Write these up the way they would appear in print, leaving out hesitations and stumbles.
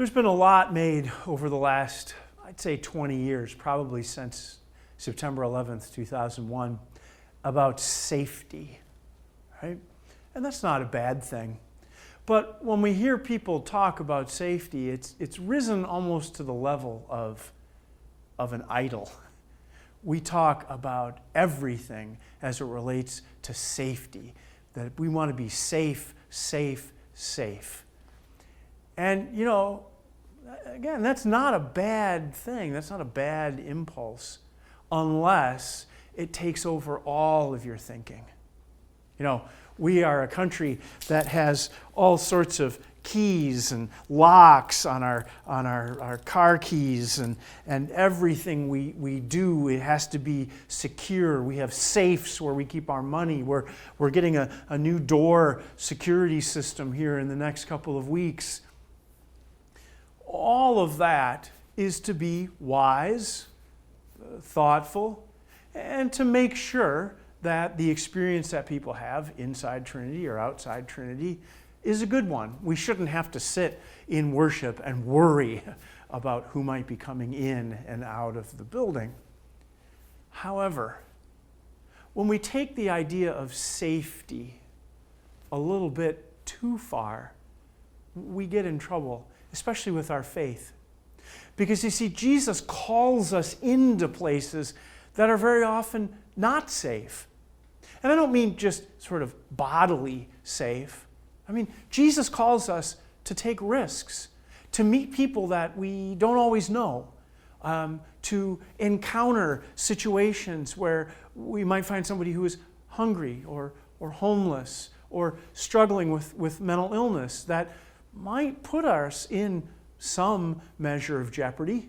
There's been a lot made over the last, I'd say 20 years, probably since September 11th, 2001, about safety, right? And that's not a bad thing. But when we hear people talk about safety, it's risen almost to the level of an idol. We talk about everything as it relates to safety, that we want to be safe, safe, safe. And, you know, again, that's not a bad thing. That's not a bad impulse unless it takes over all of your thinking. You know, we are a country that has all sorts of keys and locks on our car keys, and everything we do, it has to be secure. We have safes where we keep our money. We're getting a new door security system here in the next couple of weeks. All of that is to be wise, thoughtful, and to make sure that the experience that people have inside Trinity or outside Trinity is a good one. We shouldn't have to sit in worship and worry about who might be coming in and out of the building. However, when we take the idea of safety a little bit too far, we get in trouble, especially with our faith. Because you see, Jesus calls us into places that are very often not safe. And I don't mean just sort of bodily safe. I mean, Jesus calls us to take risks, to meet people that we don't always know, to encounter situations where we might find somebody who is hungry or homeless or struggling with mental illness that might put us in some measure of jeopardy.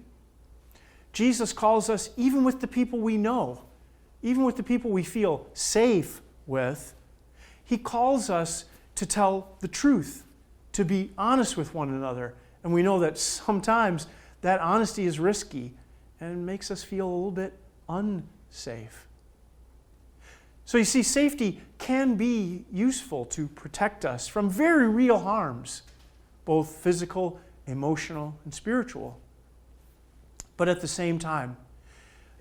Jesus calls us, even with the people we know, even with the people we feel safe with, he calls us to tell the truth, to be honest with one another. And we know that sometimes that honesty is risky and makes us feel a little bit unsafe. So you see, safety can be useful to protect us from very real harms, both physical, emotional, and spiritual. But at the same time,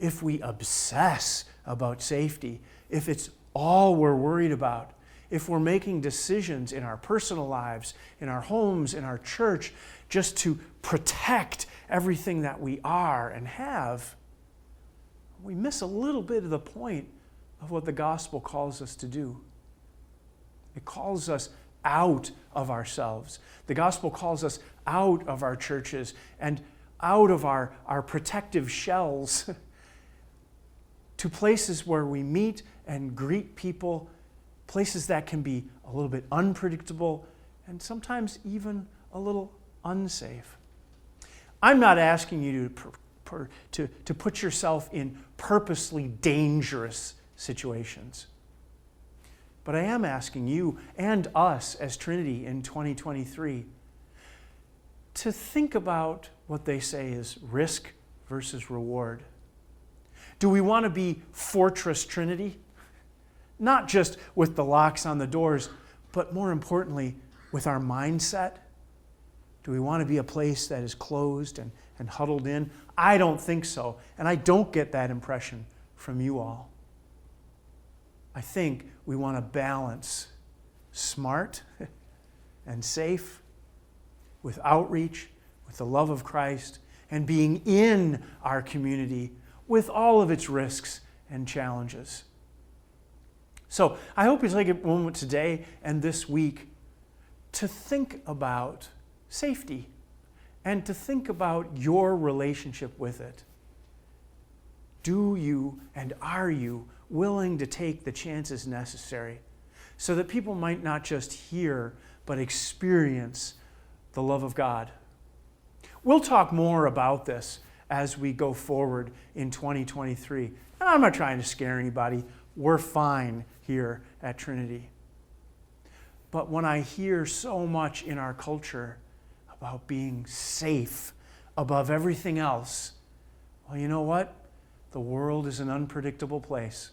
if we obsess about safety, if it's all we're worried about, if we're making decisions in our personal lives, in our homes, in our church, just to protect everything that we are and have, we miss a little bit of the point of what the gospel calls us to do. It calls us out of ourselves. The gospel calls us out of our churches and out of our protective shells to places where we meet and greet people, places that can be a little bit unpredictable and sometimes even a little unsafe. I'm not asking you to put yourself in purposely dangerous situations. But I am asking you and us as Trinity in 2023 to think about what they say is risk versus reward. Do we want to be Fortress Trinity? Not just with the locks on the doors, but more importantly, with our mindset? Do we want to be a place that is closed and huddled in? I don't think so, and I don't get that impression from you all. I think we want to balance smart and safe with outreach, with the love of Christ, and being in our community with all of its risks and challenges. So I hope you take a moment today and this week to think about safety and to think about your relationship with it. Do you and are you willing to take the chances necessary so that people might not just hear but experience the love of God? We'll talk more about this as we go forward in 2023. And I'm not trying to scare anybody. We're fine here at Trinity. But when I hear so much in our culture about being safe above everything else, well, you know what? The world is an unpredictable place.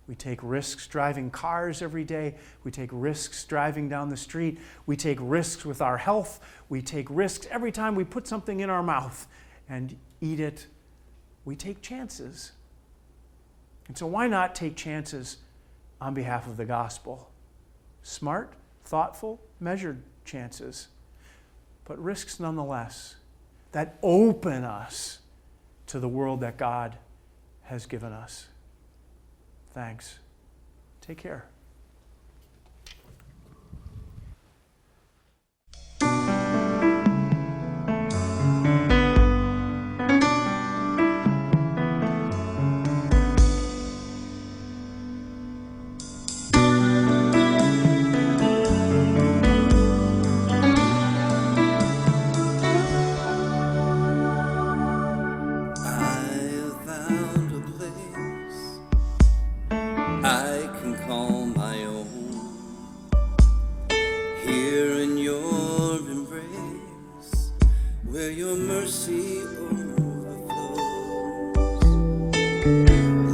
We take risks driving cars every day. We take risks driving down the street. We take risks with our health. We take risks every time we put something in our mouth and eat it. We take chances. And so why not take chances on behalf of the gospel? Smart, thoughtful, measured chances, but risks nonetheless that open us to the world that God has given us. Thanks. Take care.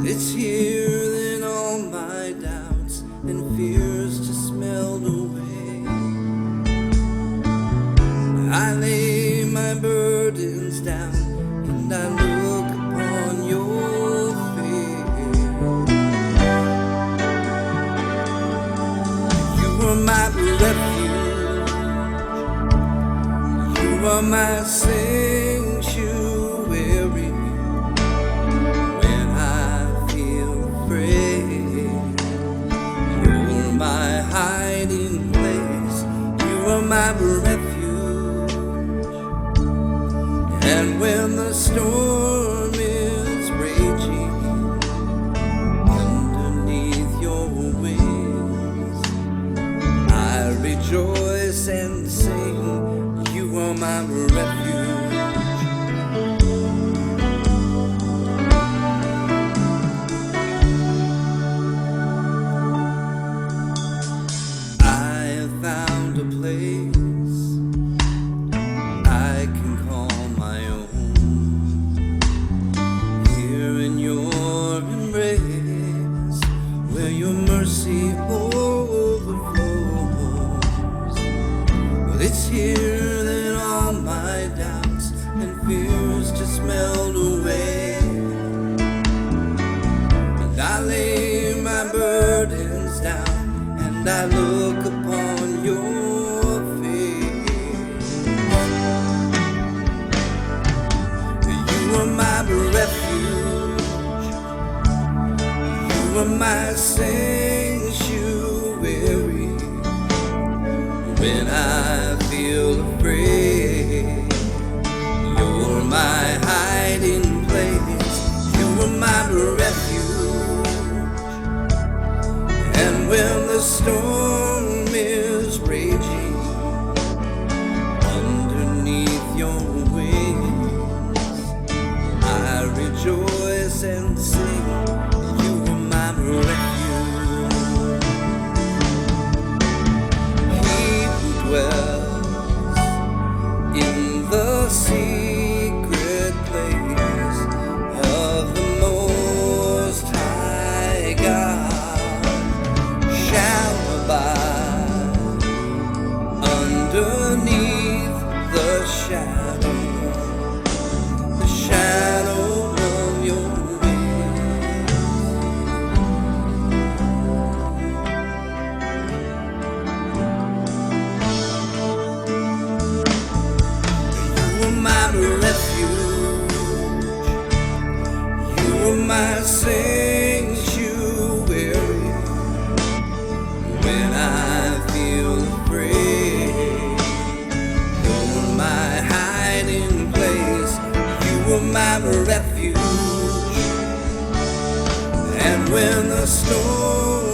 It's here that all my doubts and fears just melt away. I lay my burdens down and I look upon your face. You are my refuge. You are my sanctuary. My refuge, and when the storm is raging underneath your wings, I rejoice and sing. You are my refuge. It's here that all my doubts and fears just melt away, and I lay my burdens down and I look upon your face. You are my refuge. You are my sanctuary. When I feel afraid, you're my hiding place. You are my refuge. And when the storm is raging underneath your wings, I rejoice and sing. You are my refuge. Dwells in the secret place of the Most High God shall abide underneath the shadow of your wings. Refuge, you are my sanctuary. When I feel afraid, you're my hiding place. You are my refuge, and when the storm